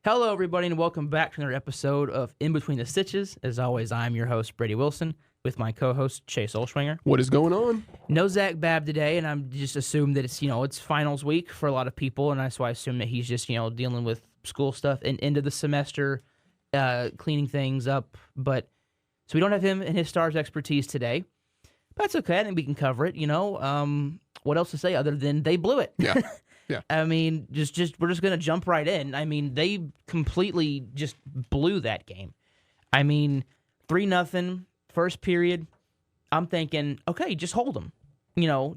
Hello, everybody, and welcome back to another episode of In Between the Stitches. As always, I'm your host, Brady Wilson, with my co-host, Chase Olschwinger. What is going on? No Zach Babb today, and I'm just assumed that it's finals week for a lot of people, and that's why I assume that he's just, dealing with school stuff and end of the semester, cleaning things up. But so we don't have him and his Stars expertise today. But that's okay. I think we can cover it, What else to say other than they blew it? Yeah. Yeah. I mean, just we're just going to jump right in. I mean, they completely just blew that game. I mean, 3-0, first period. I'm thinking, okay, just hold them.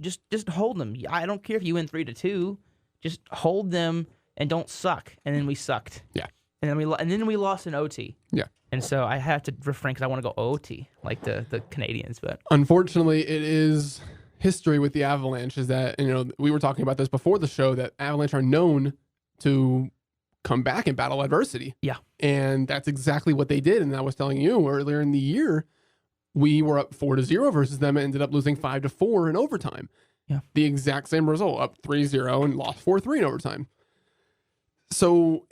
Just hold them. I don't care if you win 3-2. Just hold them and don't suck. And then we sucked. Yeah. And then we lost in OT. Yeah. And so I have to refrain because I want to go OT like the Canadians. But unfortunately, it is history with the Avalanche is that, we were talking about this before the show, that Avalanche are known to come back and battle adversity. Yeah. And that's exactly what they did. And I was telling you earlier in the year, we were up 4-0 versus them and ended up losing 5-4 in overtime. Yeah. The exact same result, up 3-0 and lost 4-3 in overtime. So,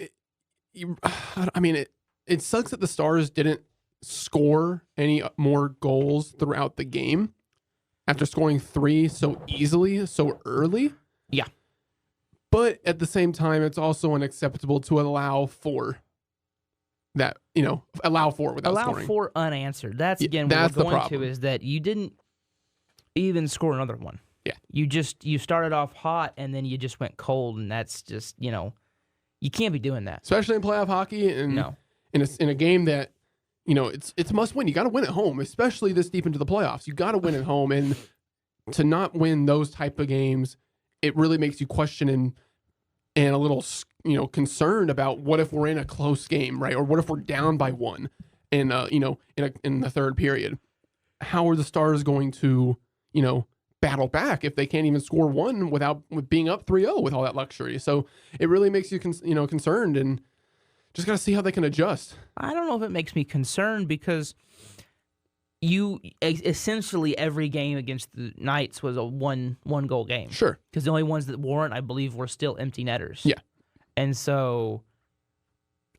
it sucks that the Stars didn't score any more goals throughout the game after scoring 3 so easily, so early. Yeah. But at the same time, it's also unacceptable to allow 4 that, allow 4 without scoring. Allow 4 unanswered. That's, again, that's what we're the going problem. to is that you didn't even score another one. Yeah. You started off hot and then you just went cold, and that's just, you can't be doing that. Especially in playoff hockey and No. in a game that, it's must win. You got to win at home, especially this deep into the playoffs. You got to win at home, and to not win those type of games, it really makes you question and a little, concerned about what if we're in a close game, right? Or what if we're down by 1 in the third period? How are the Stars going to, battle back if they can't even score 1 with being up 3-0 with all that luxury? So it really makes you concerned, and just got to see how they can adjust. I don't know if it makes me concerned because you essentially every game against the Knights was a one goal game. Sure. Because the only ones that weren't, I believe, were still empty netters. Yeah. And so,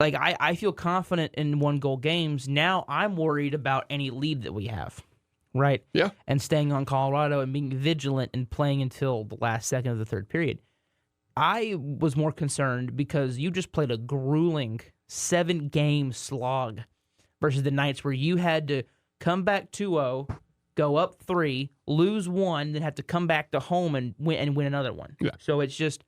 I feel confident in 1 goal games. Now I'm worried about any lead that we have. Right? Yeah. And staying on Colorado and being vigilant and playing until the last second of the third period. I was more concerned because you just played a grueling 7-game slog versus the Knights where you had to come back 2-0, go up 3, lose 1, then have to come back to home and win another one. Yeah. So it's just,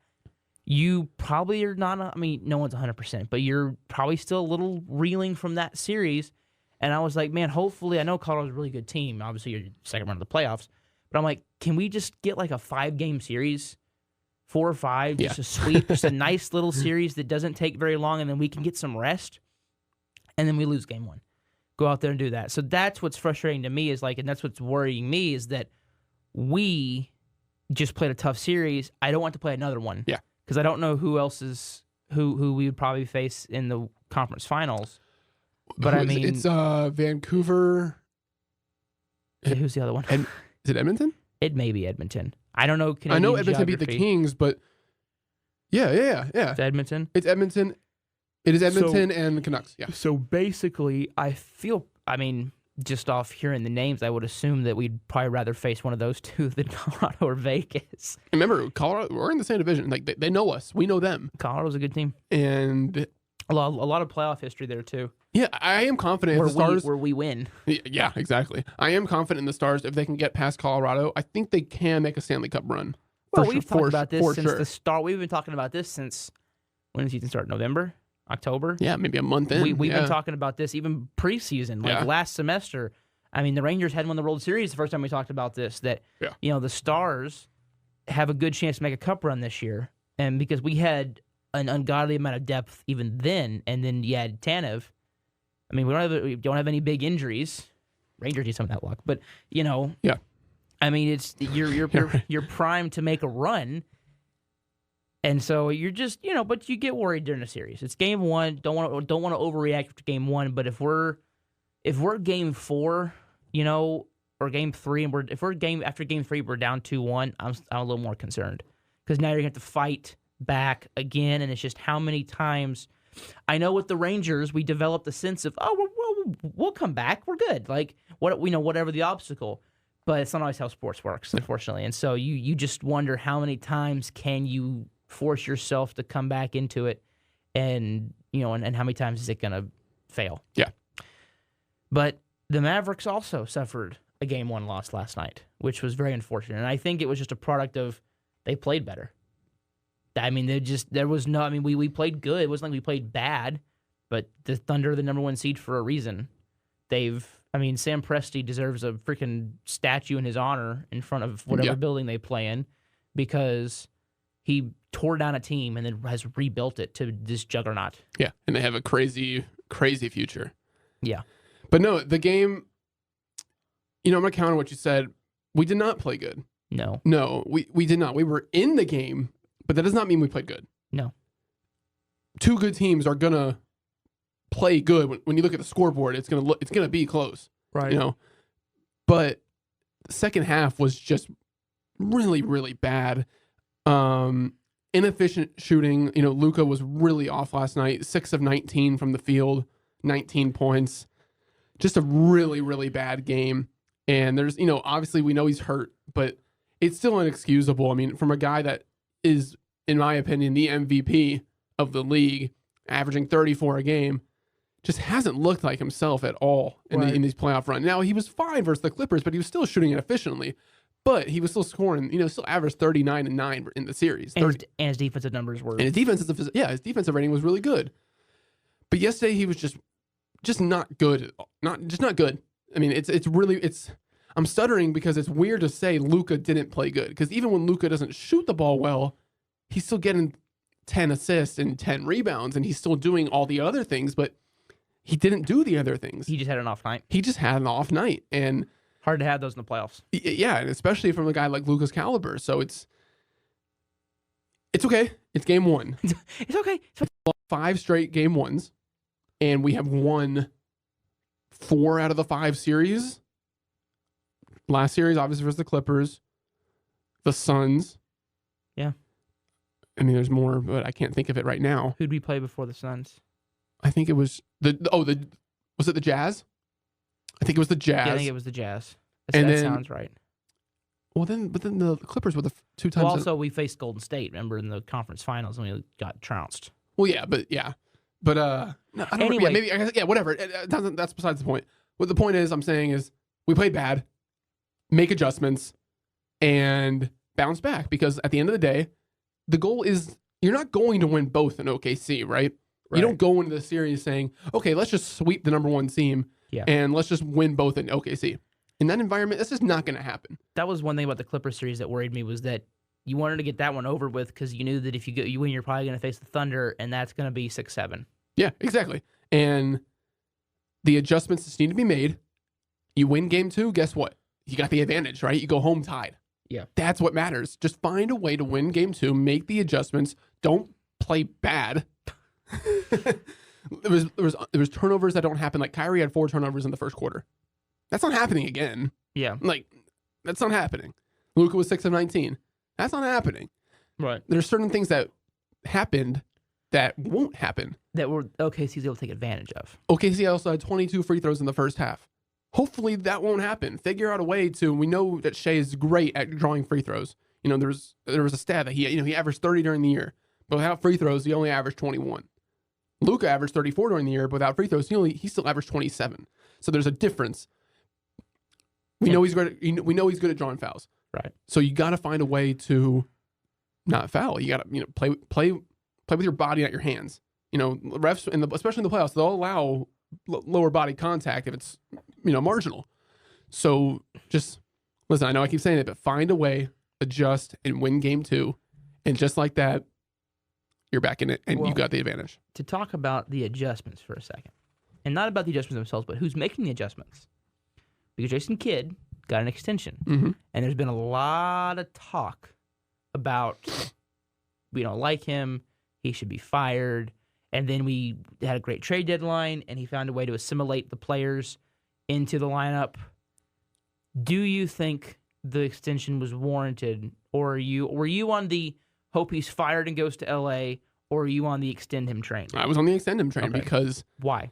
you probably are not, no one's 100%, but you're probably still a little reeling from that series. And I was like, man, hopefully, I know Colorado's a really good team. Obviously, you're second round of the playoffs. But I'm like, can we just get a 5-game series? 4 or 5, just a sweep, just a nice little series that doesn't take very long, and then we can get some rest, and then we lose game 1. Go out there and do that. So that's what's frustrating to me and that's what's worrying me is that we just played a tough series. I don't want to play another one. Yeah. Because I don't know who else is who we would probably face in the conference finals. But it's Vancouver. Who's the other one? Is it Edmonton? It may be Edmonton. I don't know. I know Edmonton beat the Kings, but yeah. It's Edmonton. It's Edmonton. It is Edmonton and Canucks. Yeah. So basically, I feel. Just off hearing the names, I would assume that we'd probably rather face one of those two than Colorado or Vegas. Remember, Colorado, we're in the same division. They know us. We know them. Colorado's a good team. And a lot of playoff history there, too. Yeah, I am confident in the Stars. Where we win. Yeah, exactly. I am confident in the Stars. If they can get past Colorado, I think they can make a Stanley Cup run. Well, we've talked about this since the start. We've been talking about this since, when did the season start? November? October? Yeah, maybe a month in. We've been talking about this even preseason, last semester. The Rangers hadn't won the World Series the first time we talked about this, that, the Stars have a good chance to make a cup run this year. And because we had an ungodly amount of depth even then, and then you had Tanev. We don't have any big injuries. Rangers need some of that luck, but Yeah. It's you're primed to make a run, and so you're just but you get worried during the series. It's game 1. Don't want to overreact after game 1, but if we're game 4, or game 3, and after game 3 we're down 2-1, I'm a little more concerned because now you're going to have to fight back again, and it's just how many times I know with the Rangers, we developed a sense of, we'll come back. We're good. Like, whatever the obstacle. But it's not always how sports works, unfortunately. And so you just wonder how many times can you force yourself to come back into it, and and how many times is it going to fail? Yeah. But the Mavericks also suffered a Game 1 loss last night, which was very unfortunate. And I think it was just a product of they played better. I mean, we played good. It wasn't like we played bad, but the Thunder are the number 1 seed for a reason. Sam Presti deserves a freaking statue in his honor in front of whatever building they play in, because he tore down a team and then has rebuilt it to this juggernaut. Yeah, and they have a crazy, crazy future. Yeah. But no, the game, I'm going to counter what you said. We did not play good. No, we did not. We were in the game, but that does not mean we played good. No. 2 good teams are going to play good. When you look at the scoreboard, it's going to be close. Right. But the second half was just really, really bad. Inefficient shooting. Luka was really off last night. 6 of 19 from the field, 19 points. Just a really, really bad game. And there's, obviously we know he's hurt, but it's still inexcusable. I mean, from a guy that is, in my opinion, the MVP of the league, averaging 34 a game, just hasn't looked like himself at all in these playoff runs. Now, he was fine versus the Clippers, but he was still shooting it efficiently. But he was still scoring, still averaged 39 and 9 in the series. And his defensive numbers were. And his defensive rating was really good. But yesterday he was just not good. Not good. I mean, I'm stuttering because it's weird to say Luka didn't play good. Because even when Luka doesn't shoot the ball well, he's still getting 10 assists and 10 rebounds, and he's still doing all the other things, but he didn't do the other things. He just had an off night. And hard to have those in the playoffs. Yeah, and especially from a guy like Luka's caliber. So it's okay. It's game 1. It's okay. 5 straight game 1s, and we have won 4 out of the 5 series. Last series, obviously, versus the Clippers, the Suns. Yeah. I mean, there's more, but I can't think of it right now. Who'd we play before the Suns? I think it was was it the Jazz? I think it was the Jazz. Yeah, I think it was the Jazz. That sounds right. But then the Clippers were the 2 times. Well, also we faced Golden State, remember, in the conference finals when we got trounced. Well, yeah. No, I don't anyway, whatever. That's besides the point. What the point is, I'm saying is we played bad, make adjustments, and bounce back, because at the end of the day, the goal is you're not going to win both in OKC, right? You don't go into the series saying, okay, let's just sweep the number 1 team and let's just win both in OKC. In that environment, that's just not going to happen. That was one thing about the Clippers series that worried me, was that you wanted to get that one over with because you knew that if you win, you're probably going to face the Thunder, and that's going to be 6-7. Yeah, exactly. And the adjustments just need to be made. You win game 2, guess what? You got the advantage, right? You go home tied. Yeah. That's what matters. Just find a way to win game 2, make the adjustments. Don't play bad. There was turnovers that don't happen. Like Kyrie had 4 turnovers in the first quarter. That's not happening again. Yeah. That's not happening. Luka was 6 of 19. That's not happening. Right. There's certain things that happened that won't happen. That were OKC's able to take advantage of. OKC also had 22 free throws in the first half. Hopefully that won't happen. Figure out a way to. We know that Shea is great at drawing free throws. There was a stat that he averaged 30 during the year, but without free throws he only averaged 21. Luka averaged 34 during the year, but without free throws he still averaged 27. So there's a difference. We know he's good. We know he's good at drawing fouls. Right. So you got to find a way to not foul. You got to play with your body, not your hands. Refs, especially in the playoffs, they'll allow lower body contact if it's marginal. So just listen. I know I keep saying it, but find a way, adjust, and win game 2, and just like that, you're back in it, and you got the advantage. To talk about the adjustments for a second, and not about the adjustments themselves, but who's making the adjustments. Because Jason Kidd got an extension, and there's been a lot of talk about we don't like him, he should be fired, and then we had a great trade deadline, and he found a way to assimilate the players into the lineup. Do you think the extension was warranted, or were you on the hope he's fired and goes to LA, or are you on the extend him train? I was on the extend him train because why?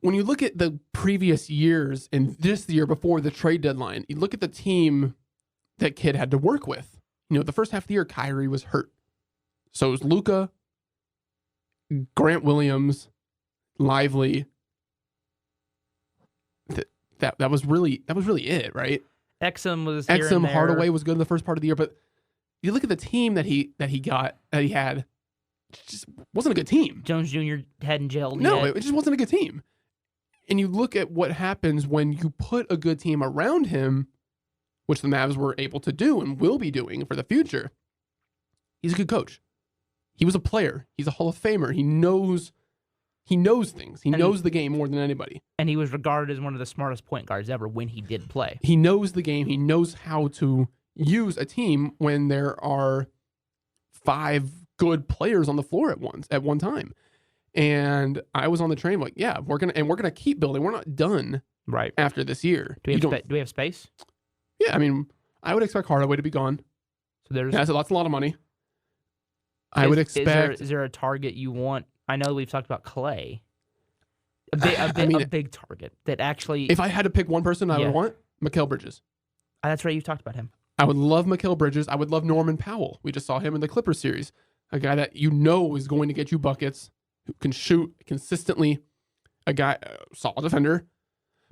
When you look at the previous years and this year before the trade deadline, you look at the team that kid had to work with. The first half of the year, Kyrie was hurt. So it was Luka, Grant Williams, Lively. That was really it, right? Exum was here Exum, and there. Hardaway was good in the first part of the year, but you look at the team that he had, it just wasn't a good team. Jones Jr. hadn't gelled No, yet. it just wasn't a good team. And you look at what happens when you put a good team around him, which the Mavs were able to do and will be doing for the future. He's a good coach. He was a player. He's a Hall of Famer. He knows things. He knows the game more than anybody. And he was regarded as one of the smartest point guards ever when he did play. He knows the game. He knows how to use a team when there are 5 good players on the floor at one time. And I was on the train like, yeah, we're gonna keep building. We're not done right after this year. Do we have space? Yeah, I mean, I would expect Hardaway to be gone. So that's a lot of money. I would expect. Is there a target you want? I know we've talked about Clay. A big target that actually. If I had to pick one person I would want, Mikal Bridges. That's right. You've talked about him. I would love Mikal Bridges. I would love Norman Powell. We just saw him in the Clippers series. A guy that is going to get you buckets, who can shoot consistently, a solid defender.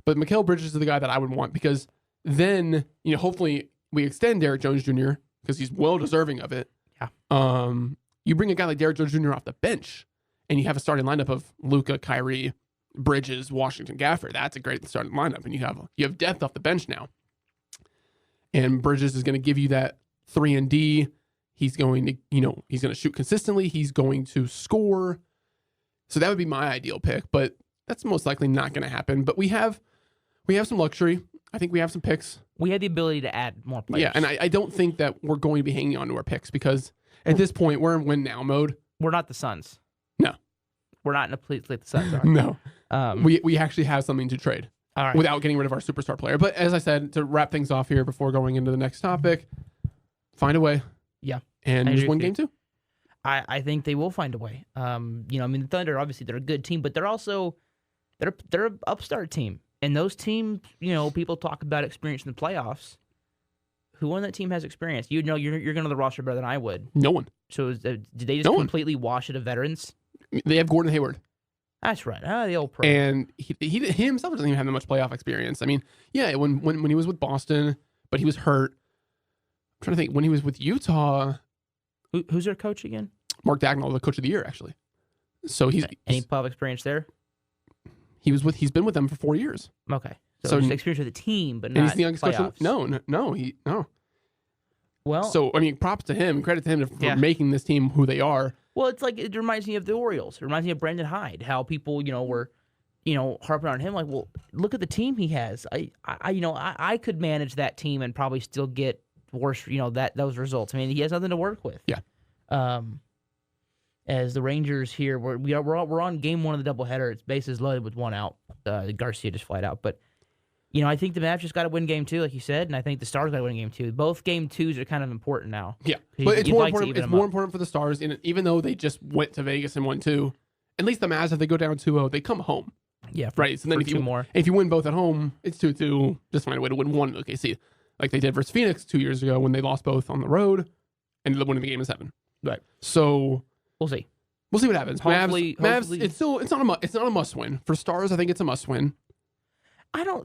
But Mikal Bridges is the guy that I would want because then, hopefully we extend Derrick Jones Jr. because he's well deserving of it. Yeah. You bring a guy like Derrick Jones Jr. off the bench and you have a starting lineup of Luka, Kyrie, Bridges, Washington, Gafford. That's a great starting lineup. And you have depth off the bench now. And Bridges is going to give you that 3-and-D. He's going to, he's going to shoot consistently. He's going to score. So that would be my ideal pick, but that's most likely not going to happen. But we have some luxury. I think we have some picks. We have the ability to add more players. Yeah, and I don't think that we're going to be hanging on to our picks because at this point we're in win now mode. We're not the Suns. No. We're not in a place like the Suns are. No. We actually have something to trade. All right. Without getting rid of our superstar player. But as I said, to wrap things off here before going into the next topic, find a way. Yeah. And just win game 2. I think they will find a way. The Thunder, obviously, they're a good team, but they're also they're an upstart team. And those teams, people talk about experience in the playoffs. Who on that team has experience? You're going to the roster better than I would. No one. So did they just completely wash it of veterans? They have Gordon Hayward. That's right. The old pro. And he himself doesn't even have that much playoff experience. I mean, yeah, when he was with Boston, but he was hurt. I'm trying to think when he was with Utah. Who's their coach again? Mark Dagnall, the coach of the year, actually. So he's any playoff experience there? He's been with them for 4 years. Okay, so just experience with the team, but not he's the youngest playoffs. coach. No. Well, so I mean, props to him, credit to him for making this team who they are. Well, it's like it reminds me of the Orioles. It reminds me of Brandon Hyde. How people, were, harping on him. Like, well, look at the team he has. I could manage that team and probably still get worse. Those results. I mean, he has nothing to work with. Yeah. As the Rangers here, we're on game 1 of the doubleheader. It's bases loaded with 1 out. Garcia just flied out, but I think the Mavs just got to win game 2, like you said, and I think the Stars got to win game 2. Both game 2s are kind of important now. Yeah, but it's more important. It's more important for the Stars, and even though they just went to Vegas and won 2, at least the Mavs, if they go down 2-0, they come home. Yeah, right. So then if you win both at home, it's 2-2. Just find a way to win 1 in OKC, like they did versus Phoenix 2 years ago when they lost both on the road, and ended up winning the game in 7. Right. So we'll see. We'll see what happens. Hopefully, Mavs. It's not a must win for Stars. I think it's a must win.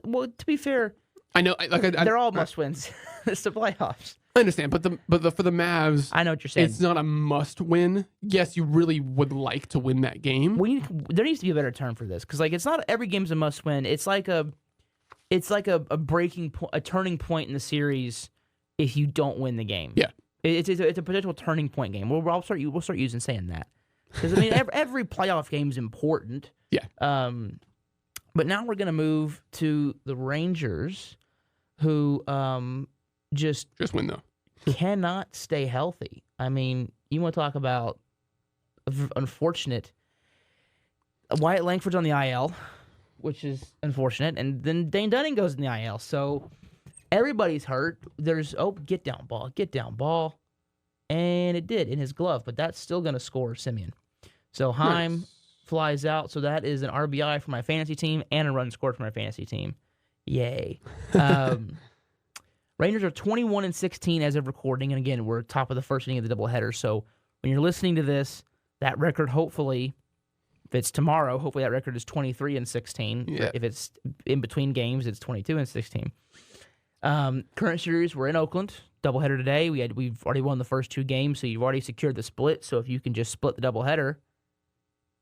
Well, to be fair, I know. They're all must wins. It's the playoffs. I understand, but for the Mavs, I know what you're saying. It's not a must win. Yes, you really would like to win that game. There needs to be a better term for this because it's not every game's a must win. It's like a breaking point, a turning point in the series if you don't win the game. Yeah, it's a potential turning point game. We'll start using saying that because every playoff game is important. Yeah. But now we're gonna move to the Rangers, who just win though cannot stay healthy. I mean, you want to talk about unfortunate. Wyatt Langford's on the IL, which is unfortunate, and then Dane Dunning goes in the IL. So everybody's hurt. There's get down ball, and it did in his glove, but that's still going to score Simeon. So Heim flies out, so that is an RBI for my fantasy team and a run scored for my fantasy team. Yay. Rangers are 21-16 as of recording, and again, we're top of the first inning of the doubleheader, so when you're listening to this, that record hopefully, if it's tomorrow, hopefully that record is 23-16. Yeah. If it's in between games, it's 22-16. Current series, we're in Oakland. Doubleheader today. We've already won the first 2 games, so you've already secured the split. So if you can just split the doubleheader,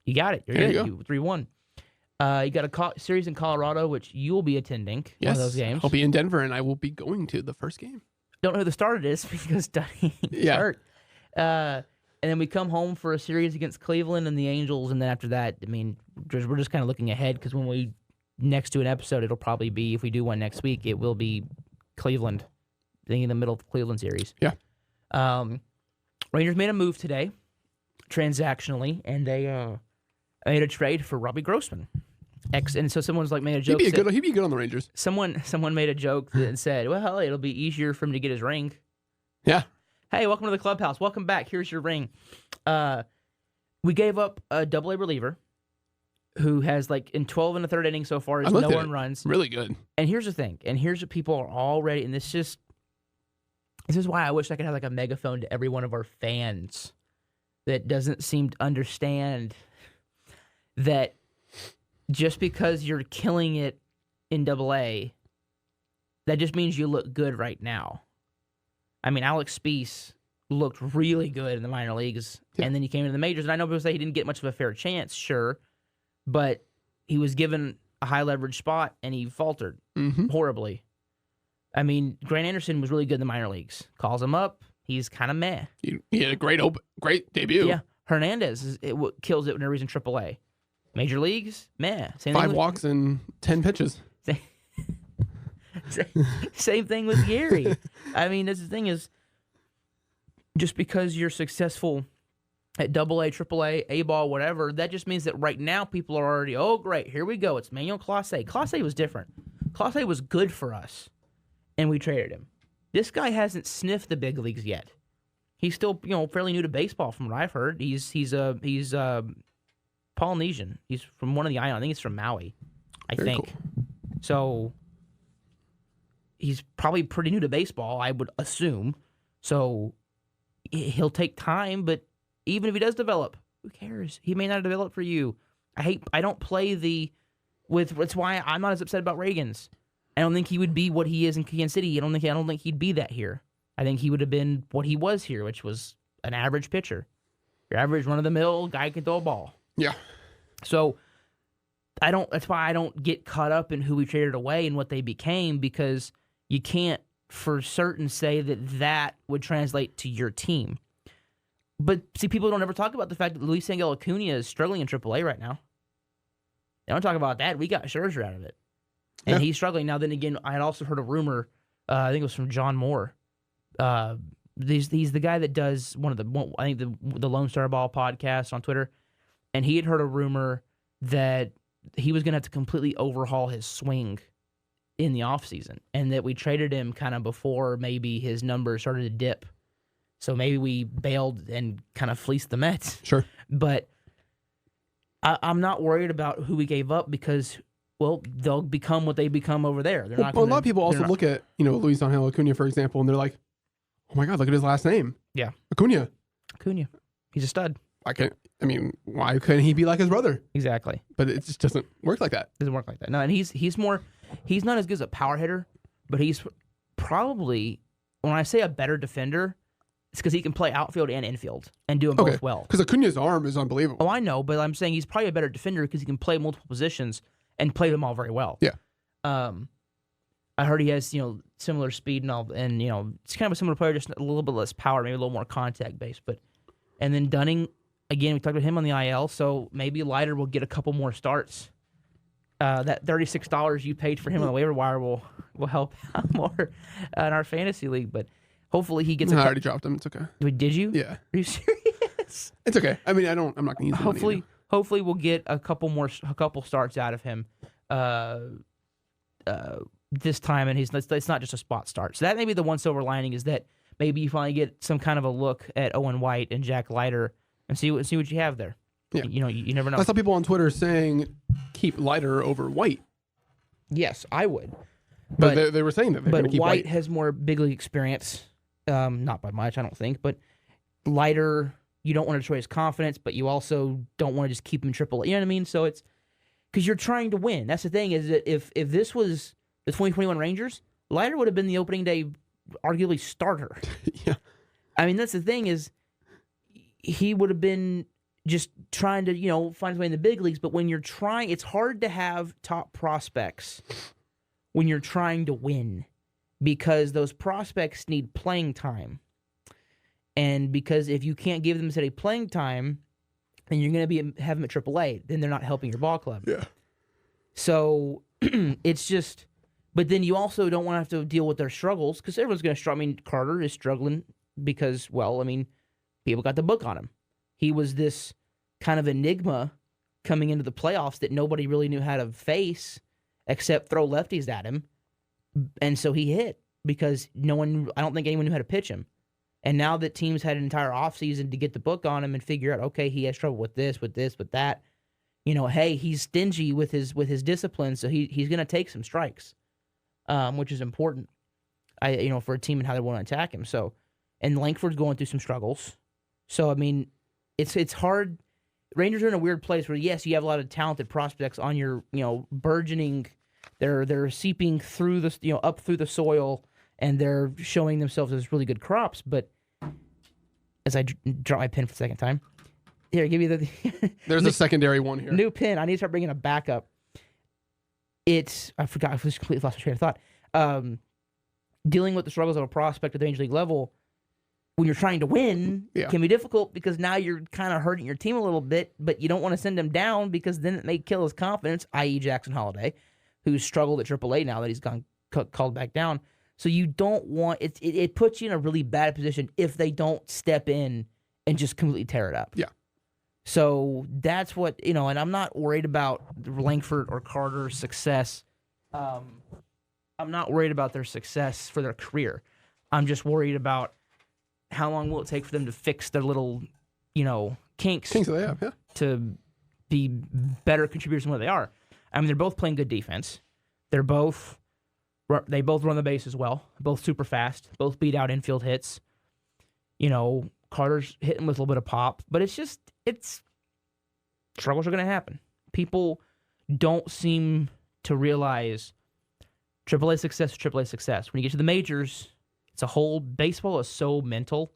you got it. You're There good. you go. 3-1. You got a series in Colorado, which you'll be attending. Yes. One of those games. I'll be in Denver, and I will be going to the first game. Don't know who the starter is because Dunning is hurt. And then we come home for a series against Cleveland and the Angels, and then after that, I mean, we're just kind of looking ahead because when we next do an episode, it'll probably be, if we do one next week, it will be Cleveland, in the middle of the Cleveland series. Yeah. Rangers made a move today, transactionally, and they made a trade for Robbie Grossman. And so someone's like made a joke. He'd be good on the Rangers. Someone made a joke and said, "Well, it'll be easier for him to get his ring." Yeah. Hey, welcome to the clubhouse. Welcome back. Here's your ring. We gave up a double-A reliever who has, like, in 12 in the third inning so far, has no runs. Really good. And here's the thing. And here's what people are already, and this is why I wish I could have, like, a megaphone to every one of our fans that doesn't seem to understand that just because you're killing it in Double-A, that just means you look good right now. I mean, Alex Spiess looked really good in the minor leagues, and then he came into the majors. And I know people say he didn't get much of a fair chance, sure, but he was given a high leverage spot, and he faltered horribly. I mean, Grant Anderson was really good in the minor leagues. Calls him up, he's kind of meh. He had a great debut. Yeah, Hernandez kills it whenever he's in AAA. Major leagues, meh. 5 walks and 10 pitches. Same thing with Gary. I mean, the thing is, just because you're successful at Double-A, Triple-A, A-ball, whatever, that just means that right now people are already, oh, great, here we go. It's Manuel Clase. Clase was different. Clase was good for us, and we traded him. This guy hasn't sniffed the big leagues yet. He's still, fairly new to baseball, from what I've heard. He's Polynesian. He's from one of the islands. I think he's from Maui. I Very think. Cool. So he's probably pretty new to baseball, I would assume. So he'll take time, but even if he does develop, who cares? He may not develop for you. I don't play that's why I'm not as upset about Reagans. I don't think he would be what he is in Kansas City. I don't think he'd be that here. I think he would have been what he was here, which was an average pitcher. Your average run-of-the-mill guy can throw a ball. Yeah. So that's why I don't get caught up in who we traded away and what they became, because you can't for certain say that would translate to your team. But see, people don't ever talk about the fact that Luis Angel Acuna is struggling in AAA right now. They don't talk about that. We got Scherzer out of it, and he's struggling now. Then again, I had also heard a rumor. I think it was from John Moore. He's the guy that does the Lone Star Ball podcast on Twitter, and he had heard a rumor that he was going to have to completely overhaul his swing in the offseason, and that we traded him kind of before maybe his numbers started to dip. So maybe we bailed and kind of fleeced the Mets. Sure. But I'm not worried about who we gave up because, well, they'll become what they become over there. They're not. A lot of people also look at, Luis Angel Acuna, for example, and they're like, oh my God, look at his last name. Yeah. Acuna. He's a stud. Why couldn't he be like his brother? Exactly. But it just doesn't work like that. Doesn't work like that. No, and he's not as good as a power hitter, but he's probably, when I say a better defender, it's because he can play outfield and infield and do them both well. Because Acuna's arm is unbelievable. Oh, I know, but I'm saying he's probably a better defender because he can play multiple positions and play them all very well. Yeah. I heard he has, similar speed and all, and it's kind of a similar player, just a little bit less power, maybe a little more contact based. And then Dunning, again, we talked about him on the IL, so maybe Leiter will get a couple more starts. That $36 you paid for him on the waiver wire will help out more in our fantasy league, but hopefully he gets. I already dropped him. It's okay. Did you? Yeah. Are you serious? It's okay. I mean, I'm not going to use the money. Hopefully we'll get a couple starts out of him this time, and it's not just a spot start. So that may be the one silver lining, is that maybe you finally get some kind of a look at Owen White and Jack Leiter and see what you have there. Yeah. You never know. I saw people on Twitter saying keep Leiter over White. Yes, I would. But they were saying that they're going to keep White. Has more big league experience, not by much, I don't think. But Leiter, you don't want to destroy his confidence, but you also don't want to just keep him triple. You know what I mean? So it's because you're trying to win. That's the thing is that if this was the 2021 Rangers, Leiter would have been the opening day arguably starter. Yeah. I mean, that's the thing is he would have been just trying to, find his way in the big leagues. But when you're trying, it's hard to have top prospects when you're trying to win because those prospects need playing time. And because if you can't give them steady playing time, then you're going to have them at AAA. Then they're not helping your ball club. Yeah. So it's just, but then you also don't want to have to deal with their struggles because everyone's going to struggle. I mean, Carter is struggling because, people got the book on him. He was this kind of enigma coming into the playoffs that nobody really knew how to face except throw lefties at him. And so he hit because I don't think anyone knew how to pitch him. And now that teams had an entire offseason to get the book on him and figure out, okay, he has trouble with this, with that, hey, he's stingy with his discipline, so he's going to take some strikes, which is important, for a team and how they want to attack him. So, and Langford's going through some struggles. So, I mean, it's hard. Rangers are in a weird place where, yes, you have a lot of talented prospects on your, burgeoning. They're seeping through the, up through the soil, and they're showing themselves as really good crops. But as I drop my pen for the second time, here, give me the. There's a secondary one here. New pin. I need to start bringing a backup. I forgot. I just completely lost my train of thought. Dealing with the struggles of a prospect at the Major League level when you're trying to win can be difficult because now you're kind of hurting your team a little bit, but you don't want to send him down because then it may kill his confidence, i.e. Jackson Holiday, who's struggled at AAA now that he's gone called back down. So you don't want it puts you in a really bad position if they don't step in and just completely tear it up. Yeah. So that's what, and I'm not worried about Langford or Carter's success. I'm not worried about their success for their career. I'm just worried about how long will it take for them to fix their little, kinks that they have, yeah. To be better contributors than what they are. I mean, they're both playing good defense. They both run the base as well. Both super fast. Both beat out infield hits. Carter's hitting with a little bit of pop, but it's struggles are going to happen. People don't seem to realize AAA success is AAA success. When you get to the majors, it's a whole baseball is so mental.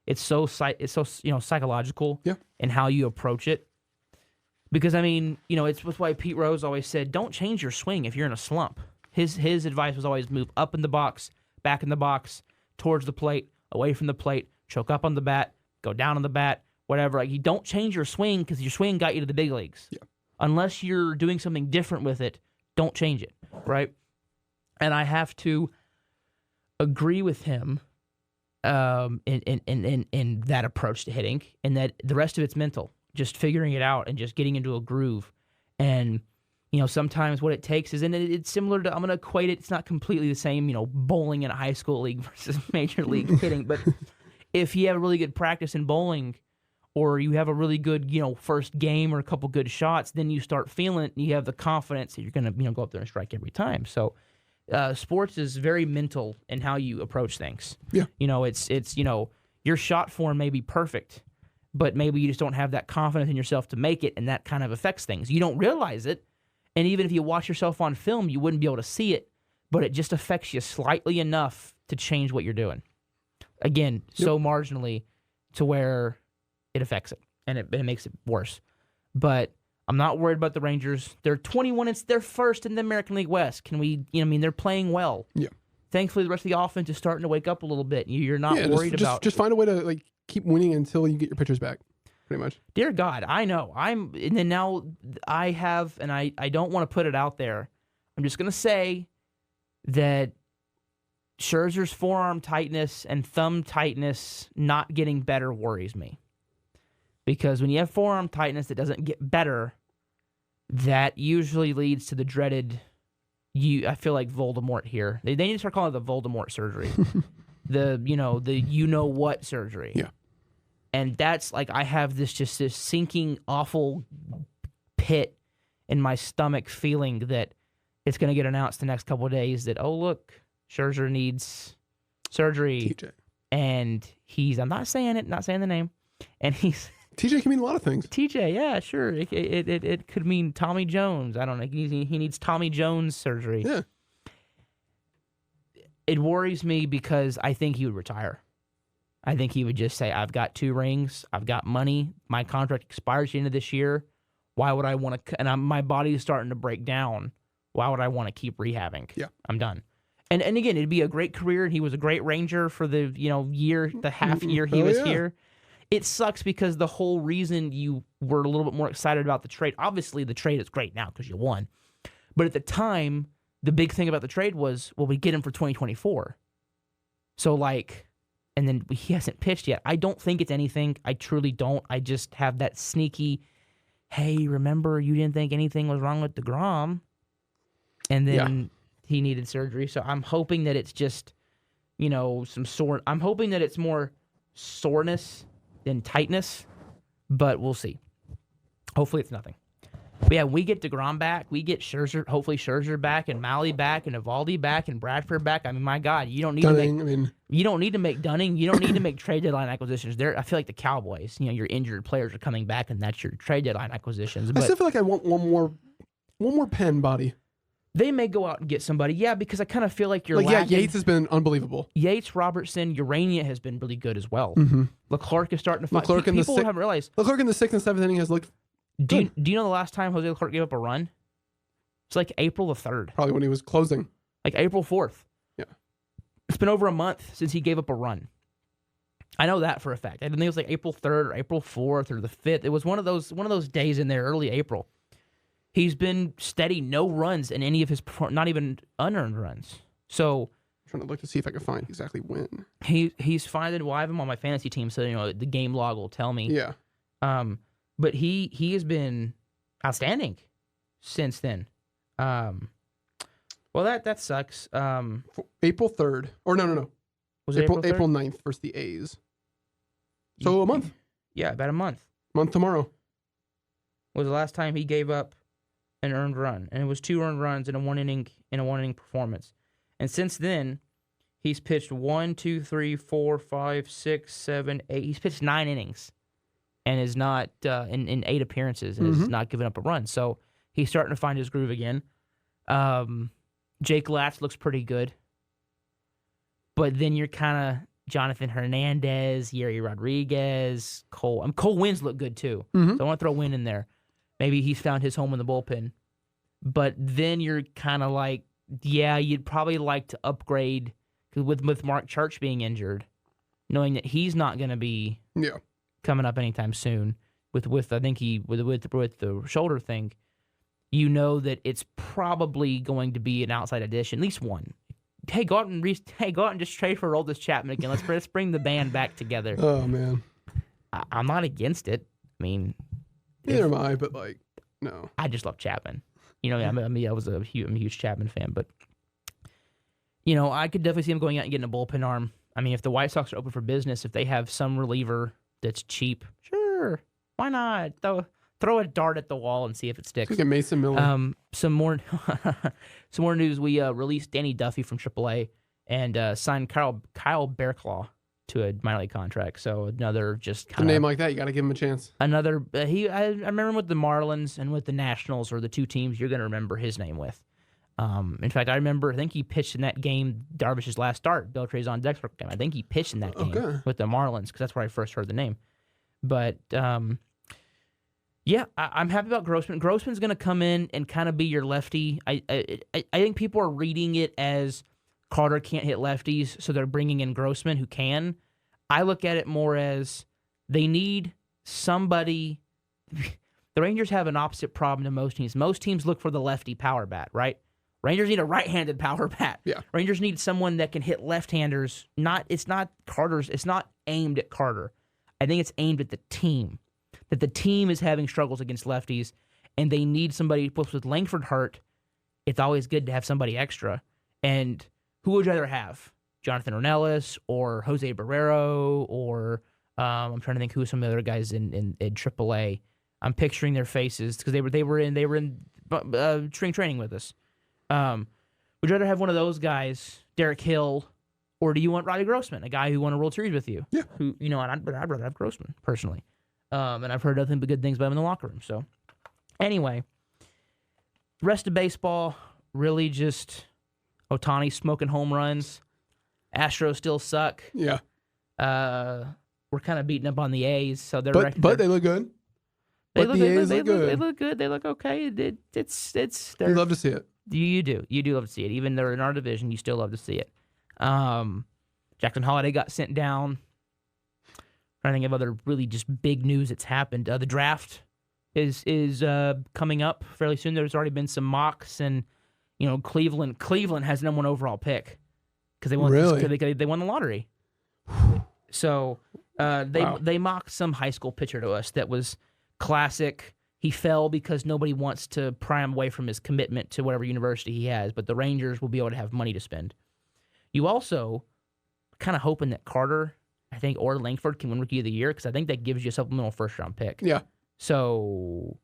It's so psychological in how you approach it. Because it's why Pete Rose always said, don't change your swing if you're in a slump. His advice was always move up in the box, back in the box, towards the plate, away from the plate, choke up on the bat, go down on the bat, whatever. Like, you don't change your swing because your swing got you to the big leagues. Yeah. Unless you're doing something different with it, don't change it, right? And I have to agree with him in that approach to hitting, and that the rest of it's mental, just figuring it out and just getting into a groove. And sometimes what it takes is, and it's similar to, I'm going to equate it, it's not completely the same, bowling in a high school league versus major league hitting, but if you have a really good practice in bowling, or you have a really good, first game or a couple good shots, then you start feeling it, and you have the confidence that you're going to, go up there and strike every time. So sports is very mental in how you approach things. Yeah. It's your shot form may be perfect, but maybe you just don't have that confidence in yourself to make it, and that kind of affects things. You don't realize it, and even if you watch yourself on film, you wouldn't be able to see it, but it just affects you slightly enough to change what you're doing. Again, so marginally to where it affects it, and it makes it worse. But I'm not worried about the Rangers. They're 21. It's their first in the American League West. Can we, they're playing well. Yeah. Thankfully, the rest of the offense is starting to wake up a little bit. You're not worried about. Just find a way to keep winning until you get your pitchers back. Pretty much. Dear God, I know. And then now I have, and I don't want to put it out there. I'm just gonna say that Scherzer's forearm tightness and thumb tightness not getting better worries me. Because when you have forearm tightness that doesn't get better, that usually leads to the dreaded, I feel like Voldemort here. They need to start calling it the Voldemort surgery. the what surgery. Yeah. And that's like I have this sinking awful pit in my stomach feeling that it's going to get announced the next couple of days that, oh, look, Scherzer needs surgery. TJ. And I'm not saying the name. And he's... TJ can mean a lot of things. TJ, yeah, sure. It could mean Tommy Jones. I don't know. He needs Tommy Jones surgery. Yeah. It worries me because I think he would retire. I think he would just say, I've got 2 rings. I've got money. My contract expires at the end of this year. Why would I want to... And my body is starting to break down. Why would I want to keep rehabbing? Yeah. I'm done. And again, it'd be a great career. He was a great Ranger for the half year he was here. It sucks because the whole reason you were a little bit more excited about the trade, obviously the trade is great now because you won. But at the time, the big thing about the trade was, well, we get him for 2024. So and then he hasn't pitched yet. I don't think it's anything. I truly don't. I just have that sneaky, hey, remember you didn't think anything was wrong with DeGrom? And then he needed surgery. So I'm hoping that it's just, some sore. I'm hoping that it's more soreness than tightness, but we'll see. Hopefully it's nothing. But yeah, we get DeGrom back. We get hopefully Scherzer back, and Mahle back, and Evaldi back, and Bradford back. I mean, my God, you don't need you don't need to make Dunning. You don't need to make trade deadline acquisitions. I feel like the Cowboys, your injured players are coming back, and that's your trade deadline acquisitions. But I still feel like I want one more pen body. They may go out and get somebody, because I kind of feel like you're lacking. Yates has been unbelievable. Yates, Robertson, Urania has been really good as well. Mm-hmm. Leclerc is starting to fight. People haven't realized. Leclerc in the 6th and 7th inning has looked good. Do you know the last time Jose Leclerc gave up a run? It's like April the 3rd. Probably when he was closing. Like April 4th. Yeah. It's been over a month since he gave up a run. I know that for a fact. I think it was like April 3rd or April 4th or the 5th. It was one of those days in there, early April. He's been steady, no runs in any of his, not even unearned runs. So I'm trying to look to see if I can find exactly when. He's finding. Well, I have him on my fantasy team, so the game log will tell me. Yeah. But he has been outstanding since then. Well, that sucks. April 3rd, or no. Was it April 3rd? April 9th versus the A's. So a month. Yeah, about a month. Month tomorrow. Was the last time he gave up an earned run, and it was 2 earned runs in a one inning performance. And since then, he's pitched 1, 2, 3, 4, 5, 6, 7, 8. He's pitched 9 innings, and is not in 8 appearances, and has not given up a run. So he's starting to find his groove again. Jake Latz looks pretty good, but then you're kind of Jonathan Hernandez, Yeri Rodriguez, Cole. Cole Wins look good too, so I want to throw Win in there. Maybe he's found his home in the bullpen. But then you're kind of like, you'd probably like to upgrade with Mark Church being injured, knowing that he's not going to be coming up anytime soon. With the shoulder thing, that it's probably going to be an outside addition, at least one. Hey, go out and just trade for Aroldis Chapman again. Let's bring the band back together. Oh man, I'm not against it. I mean. Neither am I, but no. I just love Chapman. I'm a huge Chapman fan, but I could definitely see him going out and getting a bullpen arm. I mean, if the White Sox are open for business, if they have some reliever that's cheap, sure, why not? Throw a dart at the wall and see if it sticks. Like a Mason Miller. Some more news. We released Danny Duffy from AAA and signed Kyle Bearclaw to a minor league contract. So another just kind of a name like that, you got to give him a chance. Another I remember him with the Marlins and with the Nationals are the 2 teams you're going to remember his name with. In fact, I think he pitched in that game, Darvish's last start, Beltre's Dexter game. I think he pitched in that game with the Marlins because that's where I first heard the name. But I'm happy about Grossman. Grossman's going to come in and kind of be your lefty. I think people are reading it as Carter can't hit lefties, so they're bringing in Grossman who can. I look at it more as they need somebody. The Rangers have an opposite problem to most teams. Most teams look for the lefty power bat, right? Rangers need a right-handed power bat. Yeah. Rangers need someone that can hit left-handers. It's not Carter's. It's not aimed at Carter. I think it's aimed at the team. That the team is having struggles against lefties, and they need somebody. Plus, with Langford hurt, it's always good to have somebody extra. And who would you rather have? Jonathan Ornelas or Jose Barrero or I'm trying to think who some of the other guys in AAA. I'm picturing their faces because they were in spring training with us. Would you rather have one of those guys, Derek Hill, or do you want Robbie Grossman, a guy who won a World Series with you? Yeah. Who and I'd rather have Grossman personally. And I've heard nothing but good things about him in the locker room. So anyway, rest of baseball really just Ohtani smoking home runs. Astros still suck. Yeah. We're kind of beating up on the A's, so they're but they look good. They But the A's look good. They look good. They look okay. It's. You love to see it. You do love to see it. Even they're in our division, you still love to see it. Jackson Holiday got sent down. I think of other really just big news that's happened. The draft is coming up fairly soon. There's already been some mocks, and Cleveland has the #1 overall pick because they won they won the lottery. So they mocked some high school pitcher to us that was classic. He fell because nobody wants to pry him away from his commitment to whatever university he has, but the Rangers will be able to have money to spend. You also kind of hoping that Carter, I think, or Langford can win Rookie of the Year because I think that gives you a supplemental first-round pick. Yeah. So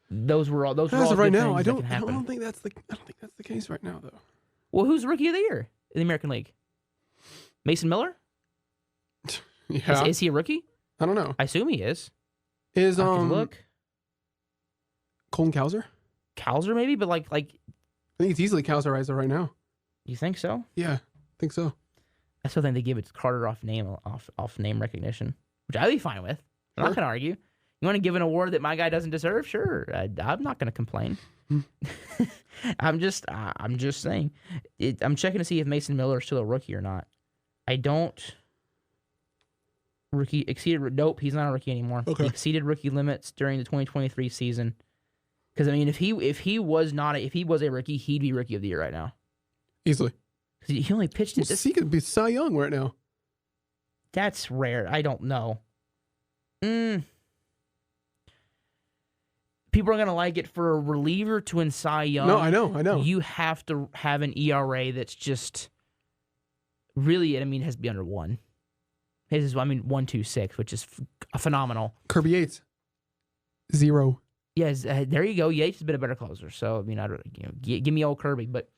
those were all As of right now, I don't think that's the case right now though. Well, who's Rookie of the Year in the American League? Mason Miller? Yeah. Is he a rookie? I don't know. I assume he is. Is I can look. Colton Cowser? Cowser maybe, but like I think it's easily Cowser as of right now. You think so? Yeah, I think so. I still think they give it to Carter off name recognition, which I'd be fine with. I'm not going to argue. You want to give an award that my guy doesn't deserve? Sure, I'm not going to complain. I'm just saying. I'm checking to see if Mason Miller is still a rookie or not. I don't. Rookie exceeded. Nope, he's not a rookie anymore. Okay. He exceeded rookie limits during the 2023 season. Because I mean, if he was a rookie, he'd be Rookie of the Year right now. Easily. Because he only pitched it. He could be Cy Young right now. That's rare. I don't know. People are gonna like it for a reliever to win Cy Young. No, I know. You have to have an ERA that's just really. I mean, has to be under 1. His is 1.26, which is phenomenal. Kirby Yates, 0. Yes, there you go. Yates has been a better closer. So I mean, give me old Kirby, but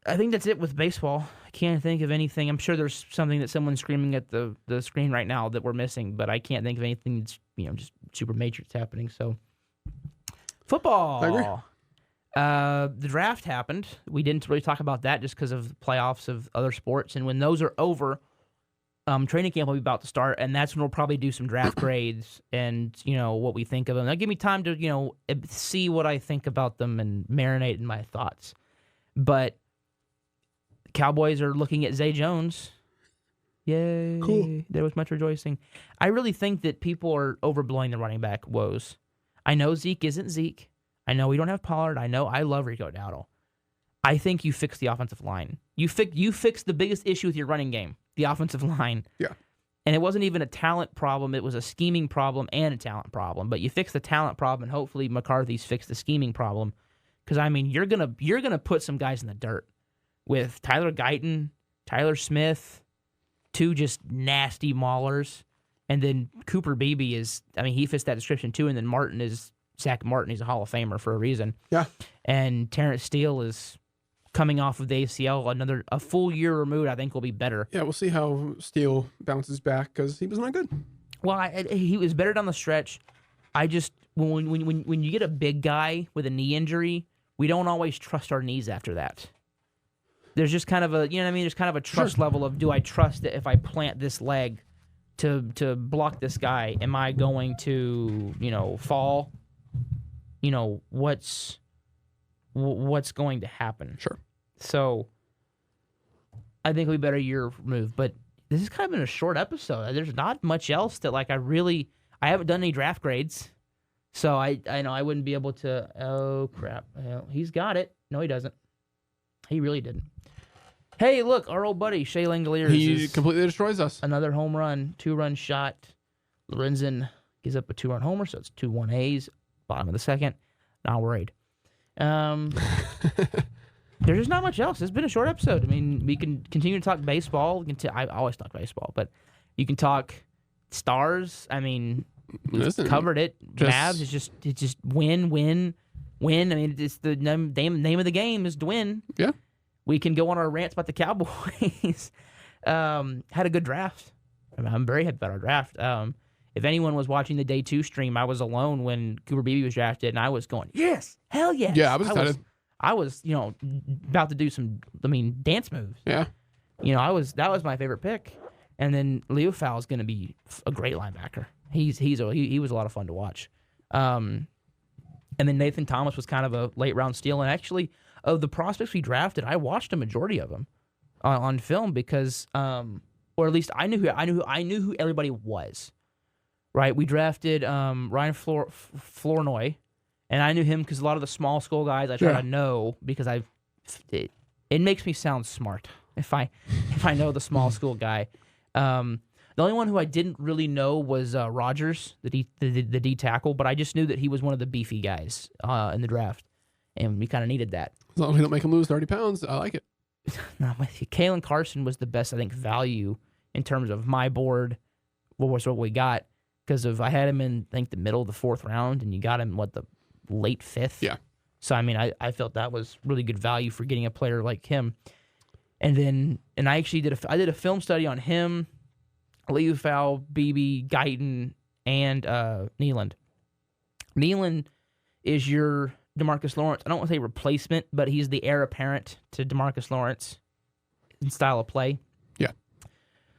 I think that's it with baseball. I can't think of anything. I'm sure there's something that someone's screaming at the screen right now that we're missing, but I can't think of anything that's just super major that's happening. So football. I agree. The draft happened. We didn't really talk about that just because of the playoffs of other sports, and when those are over. Training camp will be about to start, and that's when we'll probably do some draft grades and, what we think of them. That'll give me time to, see what I think about them and marinate in my thoughts. But the Cowboys are looking at Zay Jones. Yay. Cool. There was much rejoicing. I really think that people are overblowing the running back woes. I know Zeke isn't Zeke. I know we don't have Pollard. I know I love Rico Dowdle. I think you fix the offensive line. You fix the biggest issue with your running game, the offensive line. Yeah. And it wasn't even a talent problem. It was a scheming problem and a talent problem. But you fix the talent problem, and hopefully McCarthy's fixed the scheming problem. Because, I mean, you're gonna put some guys in the dirt with Tyler Guyton, Tyler Smith, 2 just nasty maulers. And then Cooper Beebe he fits that description too. And then Zach Martin. He's a Hall of Famer for a reason. Yeah. And Terrence Steele is coming off of the ACL, a full year removed, I think will be better. Yeah, we'll see how Steele bounces back because he was not good. Well, he was better down the stretch. I just when you get a big guy with a knee injury, we don't always trust our knees after that. There's just kind of a there's kind of a trust level of, do I trust that if I plant this leg to block this guy, am I going to fall? What's going to happen? Sure. So I think it'll be better year removed, but this has kind of been a short episode. There's not much else that I haven't done any draft grades, so I know I wouldn't be able to. Oh crap! He's got it. No, he doesn't. He really didn't. Hey, look, our old buddy Shea Langoliers. He completely destroys us. Another home run, 2-run shot. Lorenzen gives up a 2-run homer, so it's 2-1 A's. Bottom of the second. Not worried. There's just not much else. It's been a short episode. I mean, we can continue to talk baseball. I always talk baseball, but you can talk Stars. I mean, we've covered it. Mavs is just win. I mean, it's the name of the game is to win. Yeah. We can go on our rants about the Cowboys. Had a good draft. I'm very happy about our draft. If anyone was watching the day 2 stream, I was alone when Cooper Beebe was drafted, and I was going, yes, hell yes. Yeah, I was excited. I was, about to do some, dance moves. Yeah. That was my favorite pick. And then Leo Fowl is going to be a great linebacker. He was a lot of fun to watch. And then Nathan Thomas was kind of a late round steal. And actually, of the prospects we drafted, I watched a majority of them on film because, or at least I knew who everybody was. Right, we drafted Ryan Flournoy, and I knew him because a lot of the small school guys I try to know because it makes me sound smart if I know the small school guy. The only one who I didn't really know was Rogers, the D tackle, but I just knew that he was one of the beefy guys in the draft, and we kind of needed that. As long as we don't make him lose 30 pounds, I like it. Not with you. Kalen Carson was the best, I think, value in terms of my board. What we got. Because I had him in, I think, the middle of the 4th round, and you got him, the late 5th? Yeah. So, I mean, I felt that was really good value for getting a player like him. And I actually did a film study on him, Leo Fowl, Beebe, Guyton, and Nealand. Nealand is your DeMarcus Lawrence. I don't want to say replacement, but he's the heir apparent to DeMarcus Lawrence in style of play. Yeah.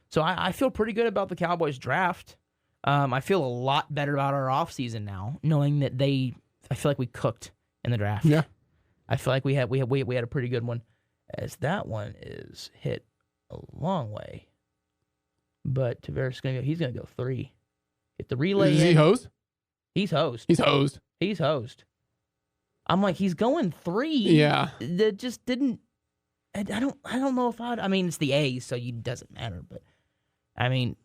So I feel pretty good about the Cowboys draft. I feel a lot better about our offseason now, knowing that I feel like we cooked in the draft. Yeah. I feel like we had a pretty good one, as that one is hit a long way. But Tavares he's gonna go 3. Get the relay. Is he hosed? He's hosed. He's hosed. I'm like, he's going 3. Yeah. That just didn't. I don't know if I mean, it's the A's, so it doesn't matter. But I mean,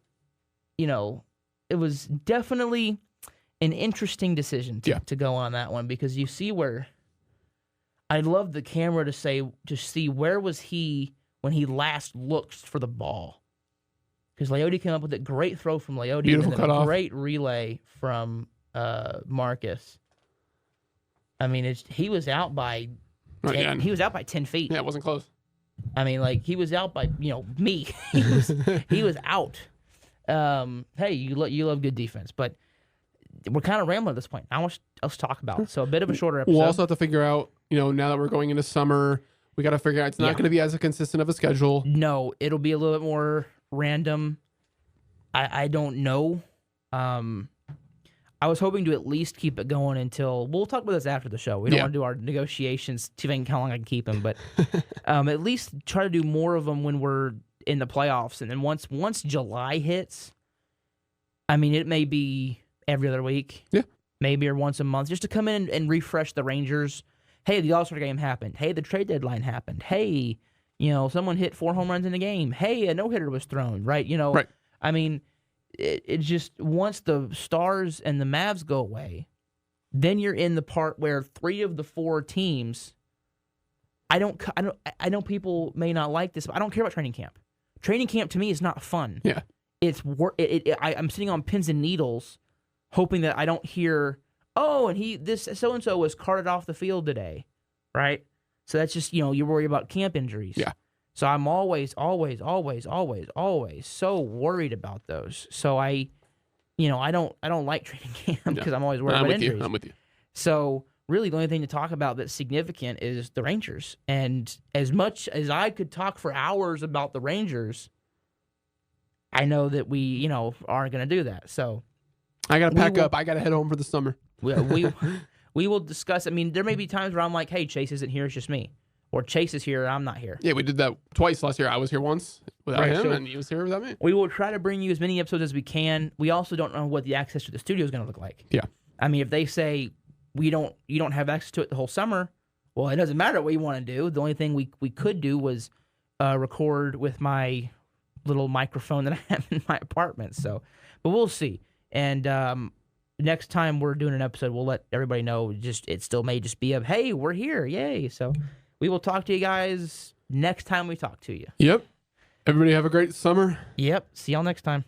it was definitely an interesting decision to go on that one because you see where I'd love the camera to see where was he when he last looked for the ball. Because Leote came up with a great throw from Leote Beautiful and then cutoff. a great relay from Marcus. I mean, he was out by 10, he was out by 10 feet. Yeah, it wasn't close. I mean, he was out by me. he was out. Hey, you love good defense, but we're kind of rambling at this point. Now let's talk about it. So a bit of a shorter episode. We'll also have to figure out, now that we're going into summer, we got to figure out it's not going to be as consistent of a schedule. No, it'll be a little bit more random. I don't know. I was hoping to at least keep it going until we'll talk about this after the show. We don't want to do our negotiations, see how long I can keep them, but at least try to do more of them when we're in the playoffs. And then once July hits, I mean, it may be every other week, maybe or once a month, just to come in and refresh the Rangers. Hey, the All-Star game happened. Hey, the trade deadline happened. Hey, someone hit 4 home runs in a game. Hey, a no-hitter was thrown, right? Right. I mean, it just, once the Stars and the Mavs go away, then you're in the part where 3 of the 4 teams, I know people may not like this, but I don't care about training camp. Training camp to me is not fun. Yeah. It's I'm sitting on pins and needles hoping that I don't hear, oh, and this so-and-so was carted off the field today, right? So that's just, you worry about camp injuries. Yeah. So I'm always so worried about those. So I don't like training camp because I'm always worried about injuries. I'm with you. So really the only thing to talk about that's significant is the Rangers. And as much as I could talk for hours about the Rangers, I know that we, aren't going to do that. So I got to pack up. I got to head home for the summer. We will discuss. I mean, there may be times where I'm like, hey, Chase isn't here. It's just me. Or Chase is here, I'm not here. Yeah, we did that twice last year. I was here once without him, and he was here without me. We will try to bring you as many episodes as we can. We also don't know what the access to the studio is going to look like. Yeah. I mean, if they say you don't have access to it the whole summer, well, it doesn't matter what you want to do. The only thing we could do was record with my little microphone that I have in my apartment. So, but we'll see. And next time we're doing an episode, we'll let everybody know. It still may just be hey, we're here, yay! So We will talk to you guys next time we talk to you. Yep. Everybody have a great summer. Yep. See y'all next time.